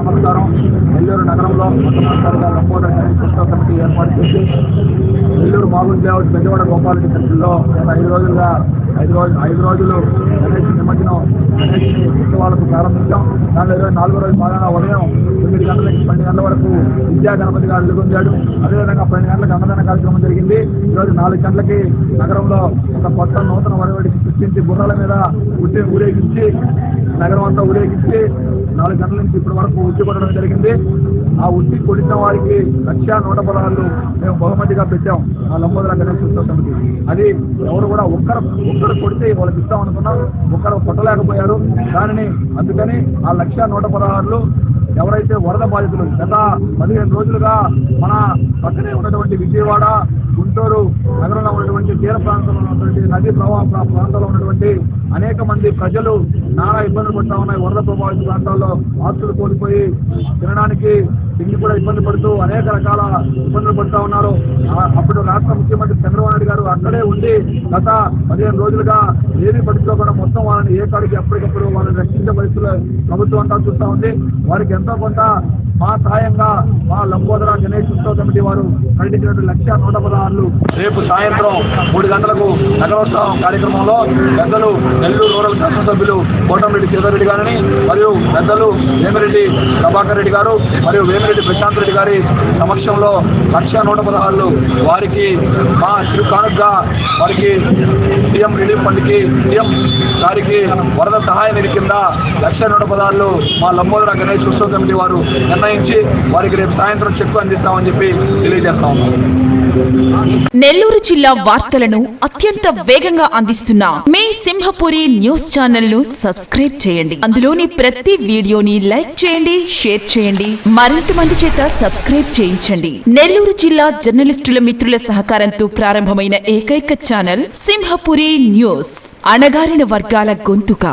నమస్కారం. నెల్లూరు నగరంలో మొట్టమొదటిసారిగా లంబోదర గణేష్ ఉత్సవ కమిటీ ఏర్పాటు చేసి నెల్లూరు మాగుంట లేఅవుట్ పెద్దవాడ గోపాలరెడ్డి సెంటర్లో గత 5 రోజులు గణేష్ నిమజ్జనం గణేష్ ఉత్సవాలకు ప్రారంభించాం. దానిలో 24వ రోజు బాగా ఉదయం 9 గంటల నుంచి 12 గంటల వరకు విద్యా గణపతి గారు వెలుగొందాడు. అదేవిధంగా 12 గంటలకు అన్నదాన కార్యక్రమం జరిగింది. ఈరోజు 4 గంటలకి నగరంలో ఒక కొత్త నూతన వరవడికి సృష్టించి గుర్రాల మీద ఉట్టి ఊరేగించి నగరం అంతా ఊరేగించి 4 గంటల నుంచి ఇప్పటి వరకు ఉట్టి కొట్టడం జరిగింది. ఆ ఉట్టి కొట్టిన వారికి 1,116 మేము బహుమతిగా పెట్టాం ఆ లంబోదర గణేష్ ఉత్సవ సమితి. అది ఎవరు కూడా ఒక్కరు కొడితే వాళ్ళకి ఇస్తాం అనుకున్నాం, ఒక్కరు కొట్టలేకపోయారు. దానిని అందుకని ఆ 1,116 ఎవరైతే వరద బాధితులు గత 15 రోజులుగా మన పక్కనే ఉన్నటువంటి విజయవాడ, గుంటూరు నగరంలో ఉన్నటువంటి తీర ప్రాంతంలో ఉన్నటువంటి నదీ ప్రవాహ ప్రాంతాల్లో ఉన్నటువంటి అనేక మంది ప్రజలు నానా ఇబ్బందులు పడుతూ ఉన్నాయి. వరద ప్రభావిత ప్రాంతాల్లో ఆస్తులు కోల్పోయి తినడానికి తిండి కూడా ఇబ్బంది పడుతూ అనేక రకాల ఇబ్బందులు పడుతూ ఉన్నారు. అప్పుడు రాష్ట్ర ముఖ్యమంత్రి చంద్రబాబు నాయుడు గారు అక్కడే ఉండి గత 15 రోజులుగా ఏమీ పట్టించుకోకుండా మొత్తం వాళ్ళని ఏ కాడికి ఎప్పటికప్పుడు వాళ్ళని రక్షించే పరిస్థితులు ప్రభుత్వం అంతా చూస్తూ ఉంది. వారికి ఎంతో కొంత మా సాయంగా మా లంబోదర గణేష్ ఉత్సవ కమిటీ వారు ప్రకటించినట్టు 1,116 రేపు సాయంత్రం 3 గంటలకు నగరోత్సవం కార్యక్రమంలో పెద్దలు నెల్లూరు రూరల్ శాసనసభ్యులు కోటంరెడ్డి శివరెడ్డి గారిని మరియు పెద్దలు వేమిరెడ్డి ప్రభాకర్ రెడ్డి గారు మరియు వేమిరెడ్డి ప్రశాంత్ రెడ్డి గారి సమక్షంలో 1,116 వారికి మా చిరు కానుకగా వారికి సీఎం రిలీఫ్ ఫండ్కి సీఎం గారికి వరద సహాయ నిధి కింద 1,116 మా లంబోదర గణేష్ ఉత్సవ కమిటీ వారు నిర్ణయించి వారికి రేపు సాయంత్రం చెక్కు అందిస్తామని చెప్పి తెలియజేస్తా ఉన్నాం. నెల్లూరు జిల్లా వార్తలను అత్యంత వేగంగా అందిస్తున్న మీ సింహపురి న్యూస్ ఛానల్ ను సబ్స్క్రైబ్ చేయండి. అందులోని ప్రతి వీడియోని లైక్ చేయండి, షేర్ చేయండి, మరింత మంది చేత సబ్స్క్రైబ్ చేయించండి. నెల్లూరు జిల్లా జర్నలిస్టుల మిత్రుల సహకారంతో ప్రారంభమైన ఏకైక ఛానల్ సింహపురి న్యూస్, అణగారిన వర్గాల గొంతుక.